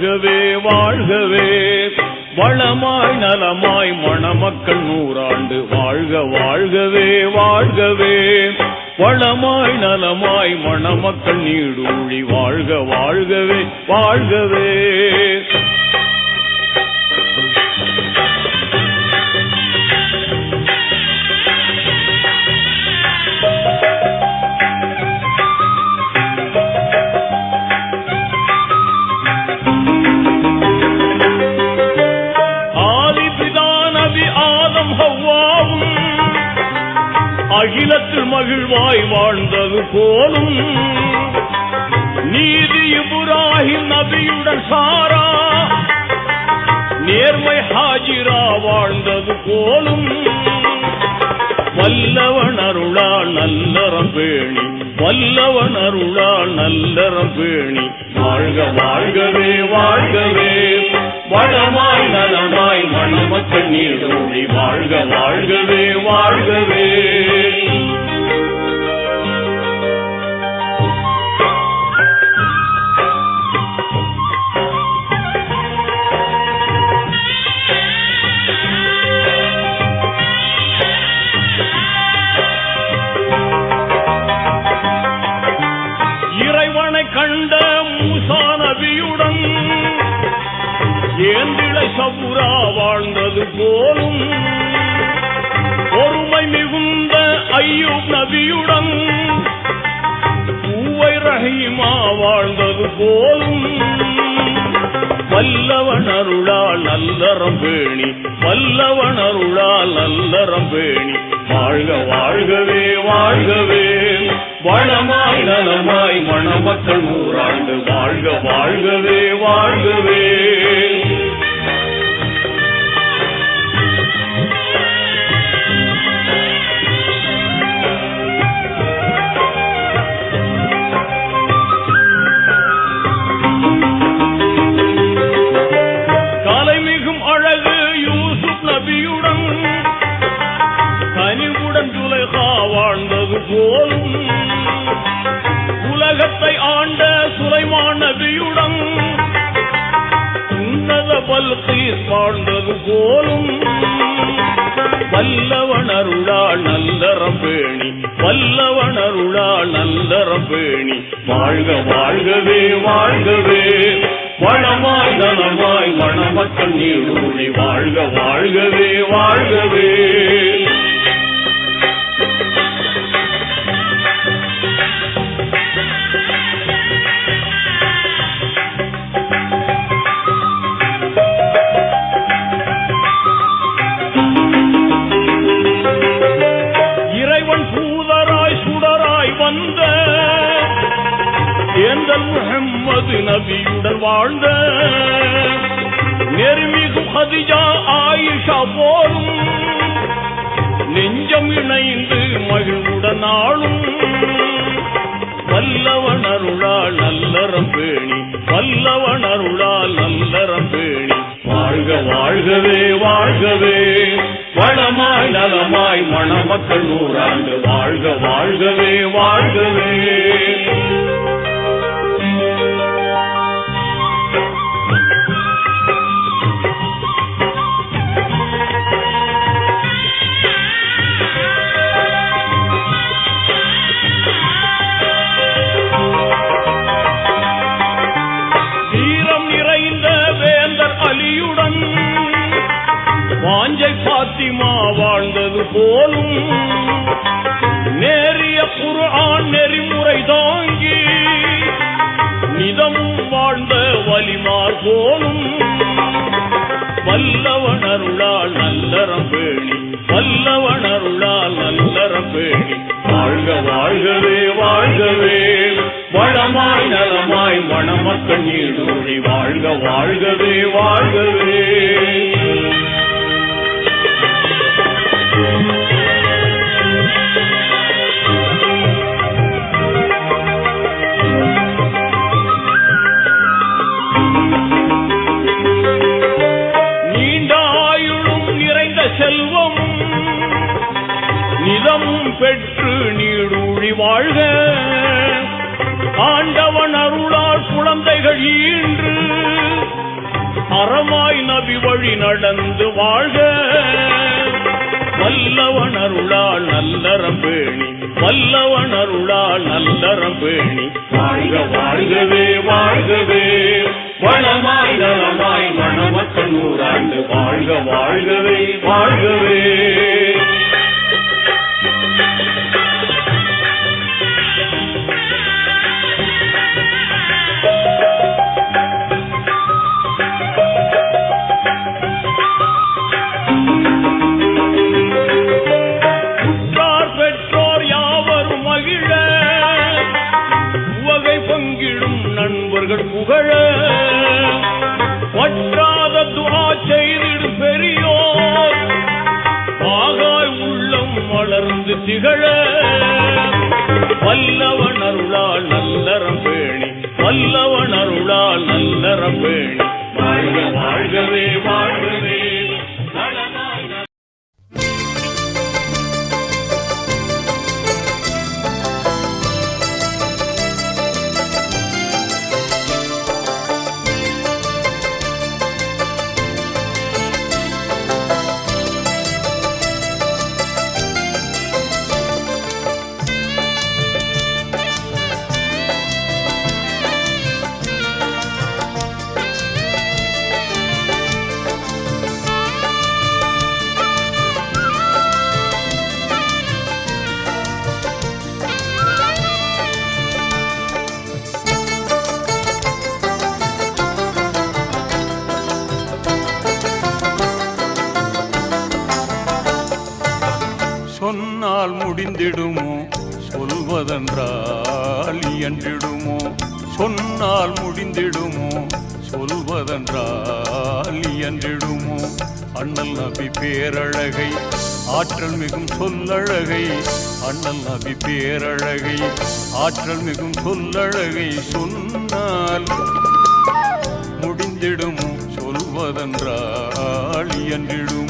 வாழ்கவே வாழ்கவே வளமாய் நலமாய் மணமக்கள் 100 ஆண்டு வாழ்க வாழ்கவே வாழ்கவே வளமாய் நலமாய் மணமக்கள் நீடூழி வாழ்க வாழ்கவே வாழ்கவே. அகிலத்தில் மகிழ்வாய் வாழ்ந்தது போலும் நீதி இப்ராஹிம் நபியுடன் சாரா நேர்மை ஹாஜிரா வாழ்ந்தது போலும் வல்லவன் அருளால் நல்லறம் பேணி வல்லவன் அருளால் நல்லறம் பேணி வாழ்க வாழ்கவே வாழ்கவே வளமாய் நலமாய் மணமக்கள் நீடூழி வாழ்க வாழ்கவே வாழ்கவே. இறைவனை கண்ட மூசா நபியுடன் ஏந்திழை சபுரா வாழ்ந்தது போலும் பொறுமை மிகுந்த ஐயூப் நபியுடன் பூவை ரஹீமா வாழ்ந்தது போலும் வல்லவன் அருளால் நல்லறம் பேணி வல்லவன் அருளால் நல்லறம் பேணி வாழ்க வாழ்கவே வாழ்கவே வளமாய் நலமாய் மணமக்கள் 100 ஆண்டு வாழ்க வாழ்கவே வாழ்கவே. கலைமிகும் அழகு யூசுப் நபியுடன் கனிவுடன் ஜுலைஹா வாழ்ந்தது போலும் உலகத்தை ஆண்ட சுலைமான் நபியுடன் உன்னத பல்கீஸ் வாழ்ந்தது போலும் வல்லவன் அருளால் நல்லறம் பேணி வல்லவன் அருளால் நல்லறம் பேணி வாழ்க வாழ்கவே வாழ்கவே வளமாய் நலமாய் மணமக்கள் நீடூழி வாழ்க வாழ்கவே வாழ்கவே. இறைவன் தூதராய் சுடராய் வந்த ஏந்தல் முஹம்மது நபியுடன் வாழ்ந்த நெருமிகு ஹதிஜா ஆயிஷா போலும் நெஞ்சம் இணைந்து மகிழ்வுடன் ஆளும் வல்லவன் அருளால் நல்லறம் பேணி வல்லவன் அருளால் நல்லறம் பேணி வாழ்க வாழ்கவே வாழ்கவே வளமாய் நலமாய் மணமக்கள் 100 ஆண்டு வாழ்க வாழ்கவே வாழ்கவே. வாஞ்சை பாத்திமா வாழ்ந்தது போலும் நேரிய குர்ஆன் நெறிமுறை தாங்கி நிதமும் வாழ்ந்த வலிமார் போலும் வல்லவன் அருளால் நல்லறம் பேணி வல்லவன் அருளால் நல்லறம் பேணி வாழ்க வாழ்கவே வாழ்கவே வளமாய் நலமாய் மணமக்கள் நீடூழி வாழ்க வாழ்கவே வாழ்கவே. நீண்ட ஆயுளும் நிறைந்த செல்வமும் நிதமும் பெற்று நீடூழி வாழ்க ஆண்டவன் அருளால் குழந்தைகள் ஈன்று அறமாய் நபி வழி நடந்து வாழ்க வல்லவன் அருளால் நல்லறம் பேணி வல்லவன் அருளால் நல்லறம் பேணி வாழ்க வாழ்கவே வாழ்கவே வளமாய் நலமாய் மணமக்க நூறாண்டு வாழ்க வாழ்கவே வாழ்கவே. புகழ வற்றாத துஆ செய்திடும் பெரியோர் ஆகாய் உள்ளம் வளர்ந்து திகழ வல்லவன் அருளால் நல்லறம் பேணி வல்லவன் அருளால் நல்லறம் பேணி வாழ்க வாழ்கவே வாழ்கவே. சொன்னால் முடிந்திடுமோ சொல்வதென்றால் இயன்றிடுமோ சொன்னால் முடிந்திடுமோ சொல்வதென்றால் இயன்றிடுமோ அண்ணல் நபி பேரழகை ஆற்றல் மிகும் சொல்லழகை அண்ணல் நபி பேரழகை ஆற்றல் மிகும் சொல்லழகை சொன்னால் முடிந்திடுமோ சொல்வதென்றால் இயன்றிடுமோ.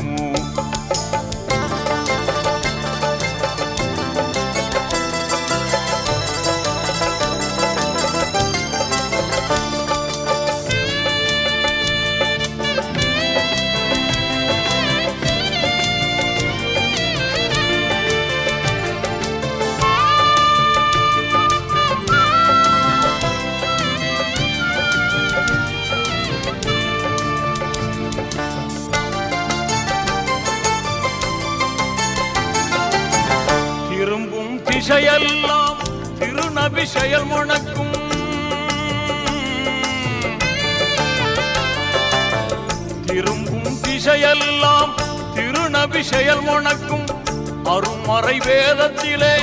திசையெல்லாம் திருநபி செயல் முழக்கும் திரும்பும் திசையெல்லாம் திருநபி செயல் முழக்கும் அருமறை வேதத்திலே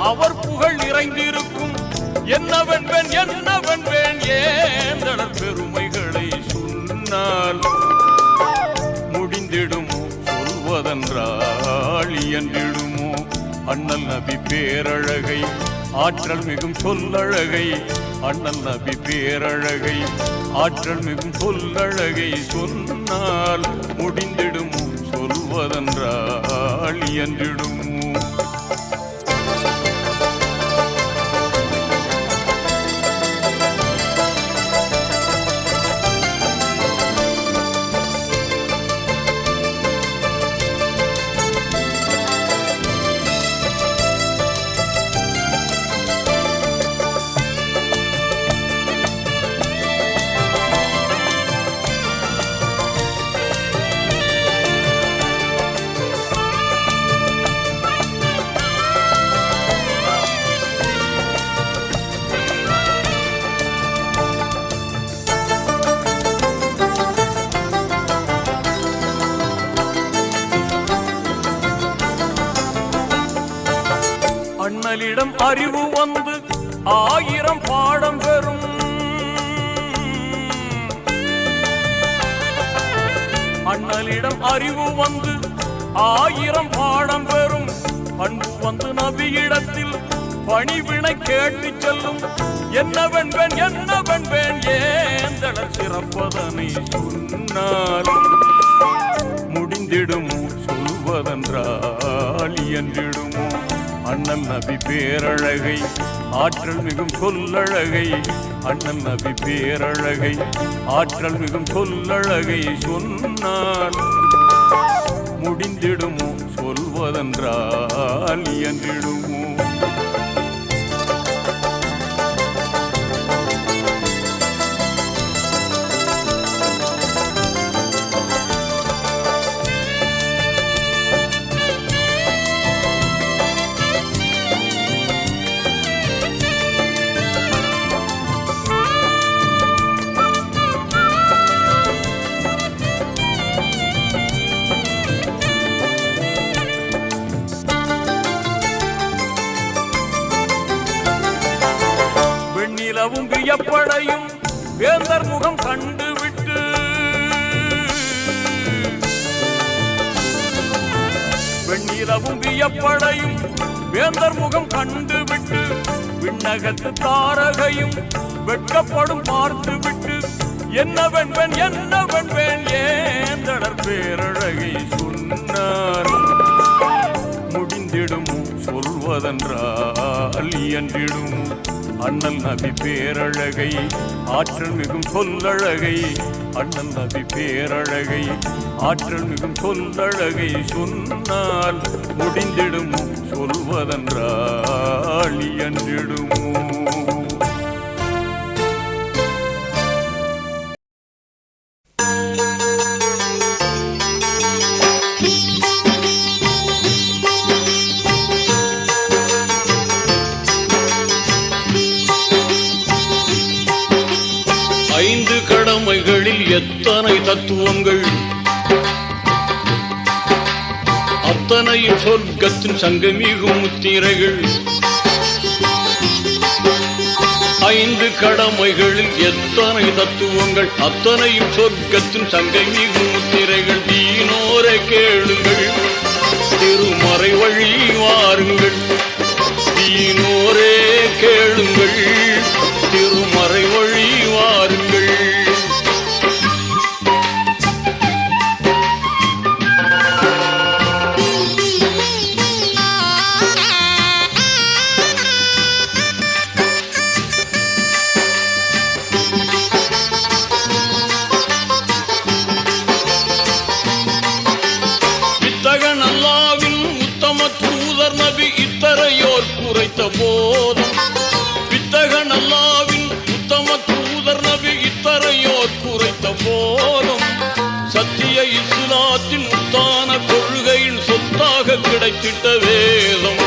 அவர் புகழ் நிறைந்திருக்கும் என்னவென்பேன் என்னவென்பேன் ஏந்தளர் பெருமைகளை சொன்னால் முடிந்திடுமோ சொல்வதென்றால் இயன்றிடுமோ அண்ணல் நபி பேரழகை ஆற்றல் மிகும் சொல்லழகை அண்ணல் நபி பேரழகை ஆற்றல் மிகும் சொல்லழகை சொன்னால் முடிந்திடுமோ சொல்வதென்றால் இயன்றிடுமோ. அண்ணலிடம் அறிவு வந்து 1000 பாடம் பெறும் அண்ணலிடம் அறிவு வந்து 1000 பாடம் பெறும் பண்பு வந்து நபியிடத்தில் பணிவினை கேட்டு செல்லும் என்னவென்பேன் என்னவென்பேன் ஏந்தளர் சிறப்பதனை சொன்னால் முடிந்திடுமோ சொல்வதென்றால் இயன்றிடுமோ அண்ணல் நபி பேரழகை ஆற்றல் மிகும் சொல்லழகை அண்ணல் நபி பேரழகை ஆற்றல் மிகும் சொல்லழகை சொன்னால் முடிந்திடுமோ சொல்வதென்றால் இயன்றிடுமோ நிலவும் வியப்படையும் வேந்தர் முகம் கண்டுவிட்டு வெண்ணிலவும் வியப்படையும் வேந்தர் முகம் கண்டுவிட்டு விண்ணகத்து தாரகையும் வெட்கப்படும் பார்த்துவிட்டு என்ன வெண்பேன் ஏந்தடர் பேரழகை சொன்னார் முடிந்திடுமோ சொல்வதென்றால் இயன்றிடுமோ அண்ணல் நபி பேரழகை ஆற்றல் மிகும் சொல்லழகை அண்ணல் நபி பேரழகை ஆற்றல் மிகும் சொல்லழகை சொன்னால் முடிந்திடுமோ சொல்வதென்றால் இயன்றிடுமோ ஐந்து கடமைகளில் எத்தனை தத்துவங்கள் அத்தனையும் சொர்க்கத்தின் சங்கமிகும் முத்திரைகள் ஐந்து கடமைகளில் எத்தனை தத்துவங்கள் அத்தனையும் சொர்க்கத்தின் சங்கமிகும் முத்திரைகள் தீனோரை கேளுங்கள் திருமறை வழி வாருங்கள் தீனோரே கேளுங்கள் திருமறை வழி வாருங்கள் வித்தகன் அல்லாவின் உத்தம தூதர் நபி இத்தரையோர் குறைத்த போதும் வித்தகன் அல்லாவின் உத்தம தூதர் நபி இத்தரையோர் குறைத்த போதும் சத்திய இஸ்லாத்தின் உத்தான கொள்கையின் சொத்தாக கிடைத்திட்ட வேதம்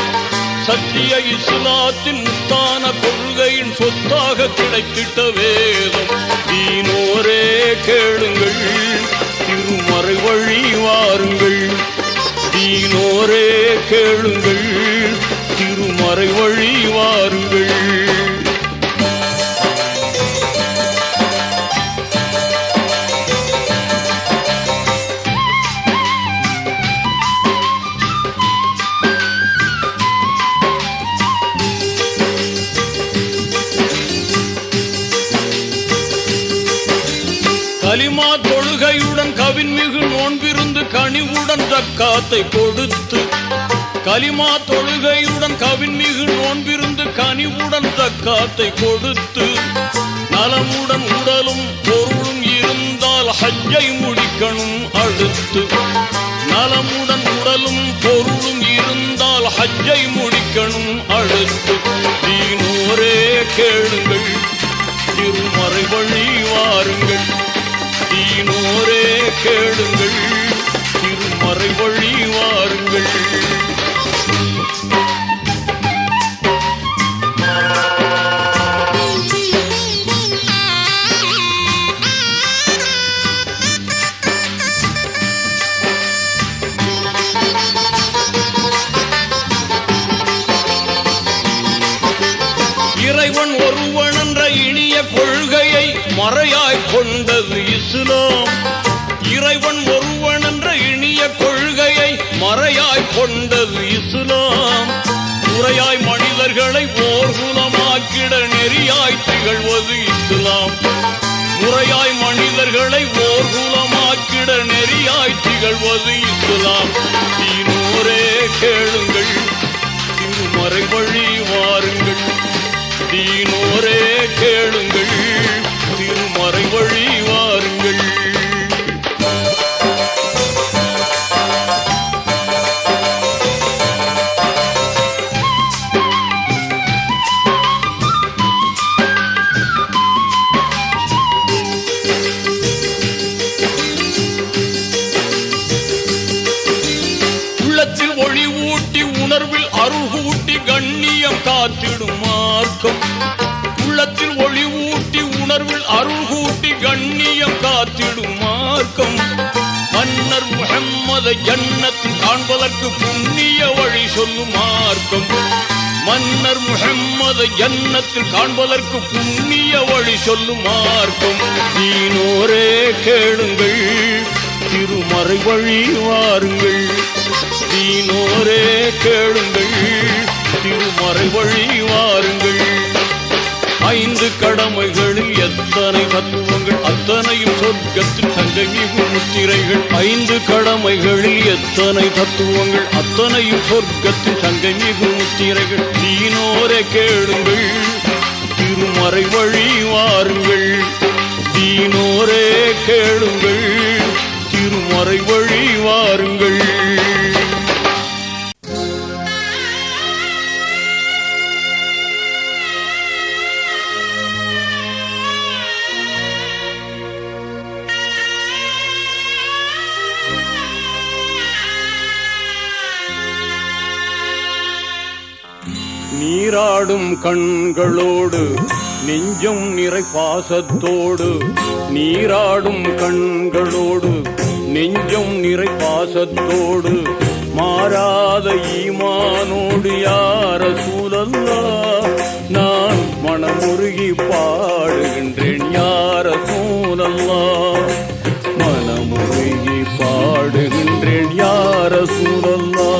சத்திய இஸ்லாத்தின் உத்தான கொள்கையின் சொத்தாக கிடைத்திட்ட வேதம் தீனோரே கேளுங்கள் திருமறை வழி வாருங்கள் தீனோரே கேளுங்கள் திருமறை வழி வாருங்கள் கலிமா தொழுகையுடன் கவின்மிகு நோன்பிருந்து கனிவுடன் ஜக்காத்தை கொடுத்து கலிமா தொழுகையுடன் கவின்மிகு நோன்பிருந்து கனிவுடன் ஜக்காத்தை கொடுத்து நலமுடன் உடலும் பொருளும் இருந்தால் ஹஜ்ஜை முடிக்கணும் அடுத்து நலமுடன் உடலும் பொருளும் இருந்தால் ஹஜ்ஜை முடிக்கணும் அடுத்து தீனோரே கேளுங்கள் திருமறை வழி வாருங்கள் தீனோரே கேளுங்கள் திருமறை வழி வாருங்கள் இறைவன் ஒருவன் என்ற இனிய கொள்கையை மறையாய் கொண்டது இஸ்லாம் இறைவன் ஒருவன் என்ற இனிய கொள்கையை மறையாய் கொண்டது இஸ்லாம் முறையாய் மனிதர்களை ஓர்குலமாக்கிட நெறியாய் திகழ்வது இஸ்லாம் முறையாய் மனிதர்களை ஓர்குலமாக்கிட நெறியாய் திகழ்வது இஸ்லாம் தீனோரே கேளுங்கள் திருமறை வழி வாருங்கள் தீனோரே கேளுங்கள் கண்ணியம் காத்திடும் மார்க்கம் உள்ளத்தில் ஒளி ஊட்டி உணர்வில் அருள் கூட்டி கண்ணியம் காத்திடும் மார்க்கம் மன்னர் முஹம்மதை ஜன்னத்தில் காண்பதற்கு புண்ணிய வழி சொல்லும் மார்க்கம் மன்னர் முஹம்மதை ஜன்னத்தில் காண்பதற்கு புண்ணிய வழி சொல்லும் மார்க்கம் தீனோரே கேளுங்கள் திருமறை வழி வாருங்கள் தீனோரே கேளுங்கள் திருமறை வழி வாருங்கள் ஐந்து கடமைகளில் எத்தனை தத்துவங்கள் அத்தனையும் சொர்க்கத்தில் சங்கமிகும் முத்திரைகள் ஐந்து கடமைகளில் எத்தனை தத்துவங்கள் அத்தனையும் சொர்க்கத்தில் சங்கமிகும் முத்திரைகள் தீனோரே கேளுங்கள் திருமறை வழி வாருங்கள் தீனோரே கேளுங்கள் திருமறை வழி வாருங்கள் நீராடும் கண்களோடு நெஞ்சம் நிறை பாசத்தோடு நீராடும் கண்களோடு நெஞ்சம் நிறை பாசத்தோடு மாறாத ஈமானோடு யார சூழல்லா நான் மனமுருகி பாடுகின்றேன் யார சூழல்லா மனமுருகி பாடுகின்றேன் யார சூழல்லா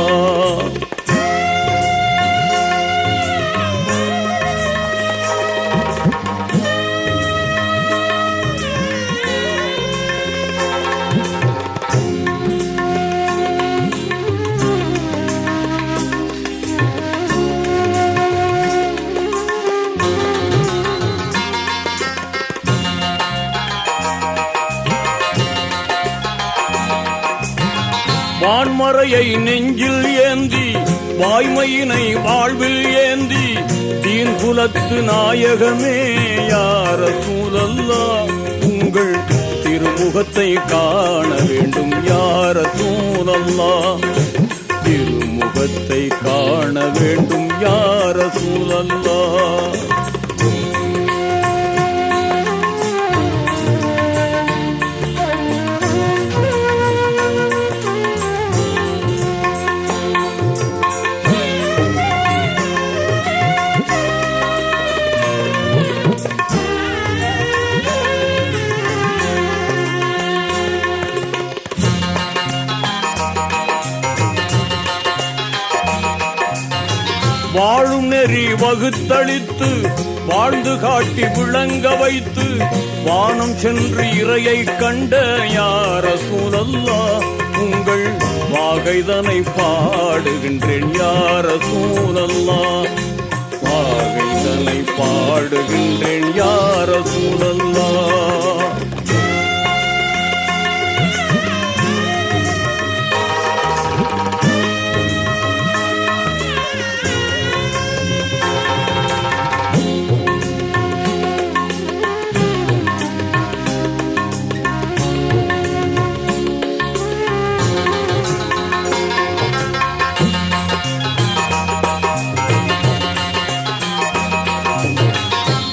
வான்மறையை நெஞ்சில் ஏந்தி வாய்மையினை வாழ்வில் ஏந்தி தீன் குலத்து நாயகமே யார சூழல்லா உங்கள் திருமுகத்தை காண வேண்டும் யார சூழல்லா திருமுகத்தை காண வேண்டும் யார சூழல்லா வாழும் நெறி வகுத்தளித்து வாழ்ந்து காட்டி விளங்க வைத்து வானம் சென்று இறையை கண்ட யார சூழல்லா உங்கள் வாகைதனை பாடுகின்றேன் யார சூழல்லா வாகைதனை பாடுகின்றேன் யார சூழல்லா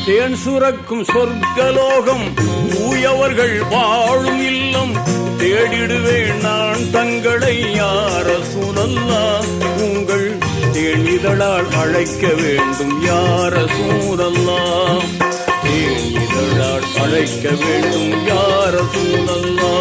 தேன் சுரக்கும் சொர்க்கலோகம் தூயவர்கள் வாழும் இல்லம் தேடிடுவேன் நான் தங்களை யார சூழல்லா உங்கள் தேனிதழால் அழைக்க வேண்டும் யார சூழல்லா தேனிதழால் அழைக்க வேண்டும் யார சூழல்லா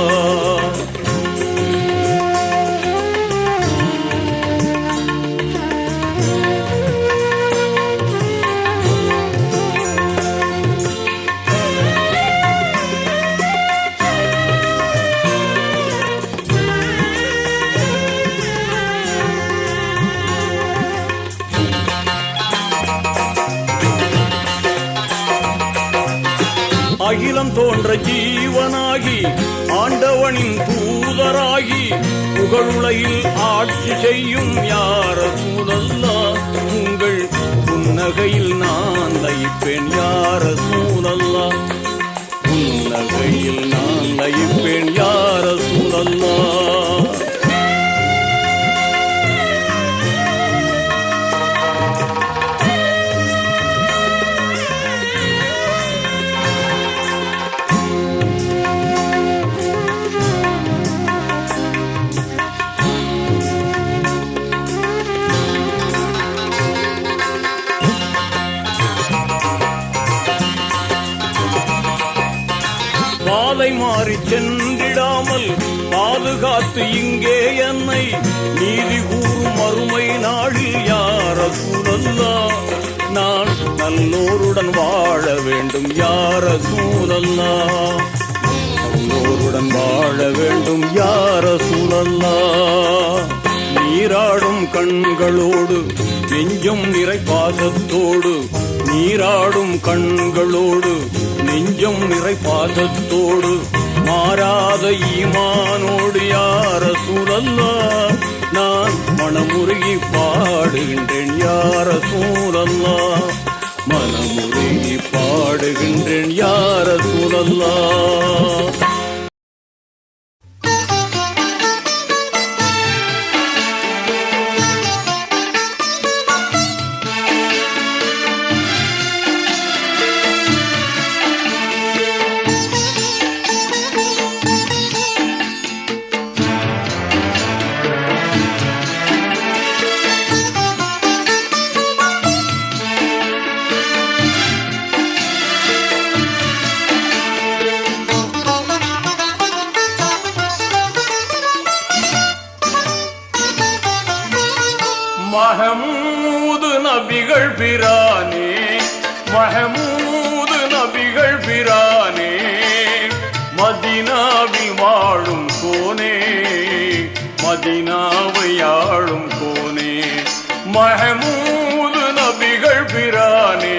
அகிலம் தோன்ற ஜீவனாகி ஆண்டவனின் தூதராகி புகழுலகில் ஆட்சி செய்யும் யார சூழல்லா உங்கள் புன்னகையில் நான் லயிப்பேன் யார சூழல்லா புன்னகையில் நான் லயிப்பேன் யார சூழல்லா பாதை மாறி சென்றிடாமல் பாதுகாத்து இங்கே என்னை நீதி கூறும் மறுமை நாளில் யார சூழல்லா நான் நல்லோருடன் வாழ வேண்டும் யார சூழல்லா நல்லோருடன் வாழ வேண்டும் யார சூழல்லா நீராடும் கண்களோடு நெஞ்சம் நிறை பாசத்தோடு நீராடும் கண்களோடு நெஞ்சம் நிறை பாசத்தோடு மாறாத ஈமானோடு யார சூழல்லா நான் மனமுருகி பாடுகின்றேன் யார சூழல்லா மனமுருகி பாடுகின்றேன் யார சூழல்லா மஹமூது நபிகள் பிரானே மஹமூது நபிகள் பிரானே மதீனாவில் வாழும் கோனே மதீனாவை ஆளும் கோனே மஹமூது நபிகள் பிரானே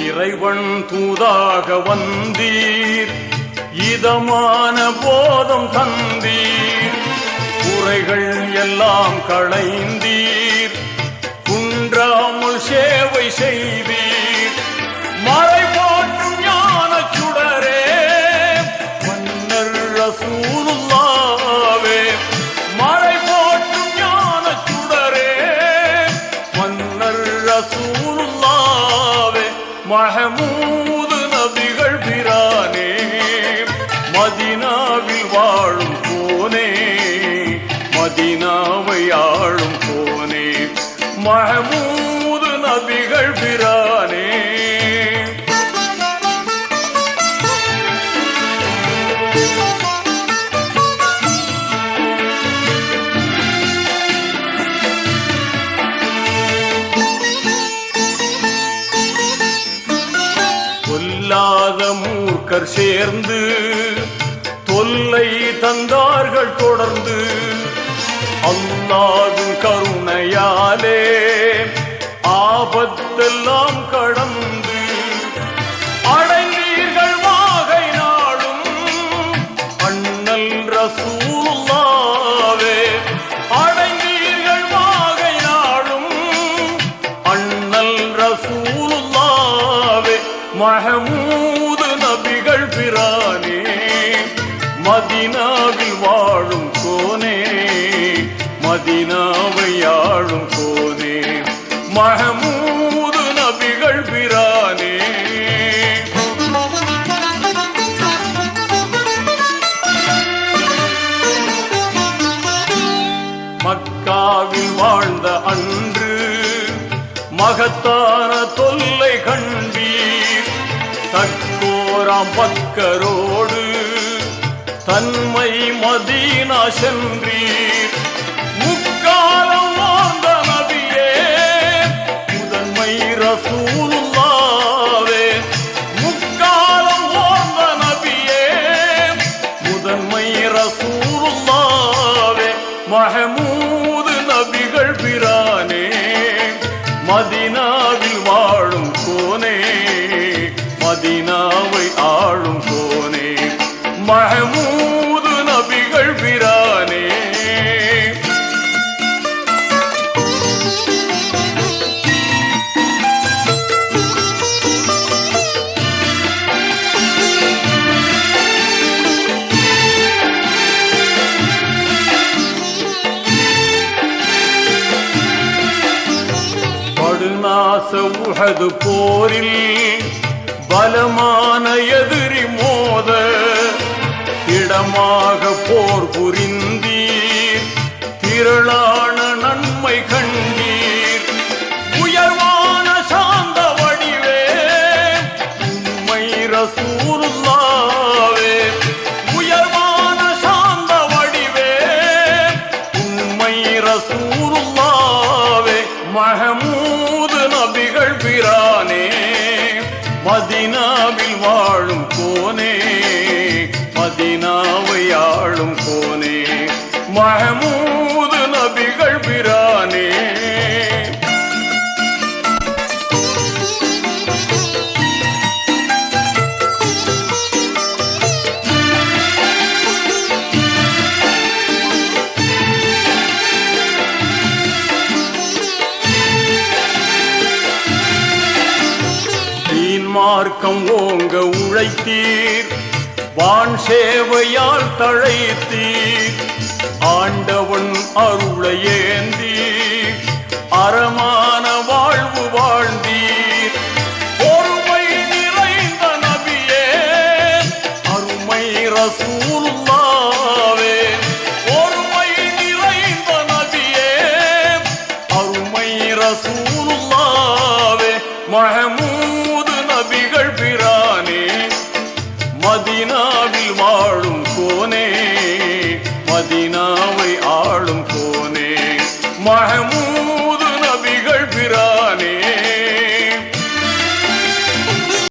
இறைவன் தூதாக வந்தீர் இதமான போதம் தந்தீர் குறைகள் எல்லாம் களைந்தீர் குன்றாமல் சேவை செய்தீர் மறை போற்றும் ஞான சுடரே மன்னர் ரசூலுல்லாவே மறை போற்றும் ஞான சுடரே மன்னர் ரசூலுல்லாவே மஹமூது நபிகள் பிரானே மதீனாவில் வாழும் கோனே மதீனாவை ஆளும் கோனே மஹமூது நபிகள் பிரானே பொல்லாத மூர்க்கர் சேர்ந்து தொல்லை தந்தார்கள் தொடர்ந்து அல்லாஹ்வின் கருணையாலே ஆபத்தெல்லாம் கடந்து அடைந்தீர்கள் வாகை நாளும் அண்ணல் ரசூலுல்லாவே அடைந்தீர்கள் வாகை நாளும் அண்ணல் ரசூலுல்லாவே மஹமூது நபிகள் பிரானே மதீனாவில் வாழும் கோனே மதீனாவை ஆளும் கோனே மஹமூது நபிகள் பிரானே மக்காவில் வாழ்ந்த அன்று மகத்தான தொல்லை கண்டீர் தக்கோராம் பக்கரோடு தன்மை மதீனா சென்றீர் முக்காலம் வாழ்ந்த நபியே முதன்மை ரசூலுல்லாவே முக்காலம் வாழ்ந்த நபியே முதன்மை ரசூலுல்லாவே மஹமூது நபிகள் பிரானே மதீனாவில் வாழும் கோனே மதீனாவை ஆளும் கோனே மஹமூது நபிகள் பிரானே உல்லாச உஹது போரில் பலமான எதிரி மோத இடமாக போர் புரிந்தீர், திரளான நன்மை கண்டீர். உயர்வான சாந்த வடிவே உம்மை ரசூலுல்லாவே, உயர்வான சாந்த வடிவே உம்மை ரசூலுல்லாவே. மஹமூது நபிகள் பிரானே, மதீனாவில் வாழும் கோனே, மதீனாவை ஆளும் கோனே, மஹமூது நபிகள் பிரானே. மார்க்கம் ஓங்க உழைத்தீர், வான் சேவையால் தழைத்தீர். ஆண்டவன் அருளை ஏந்தீர், அறமான வாழ்வு வாழ்ந்தீர். பொறுமை நிறைந்த நபியே அருமை ரசூலுல்லாவே, பொறுமை நிறைந்த நபியே அருமை ரசூலுல்லாவே. மஹமூது நபிகள் பிரானே, மதீனாவில் வாழும் கோனே, மதீனாவை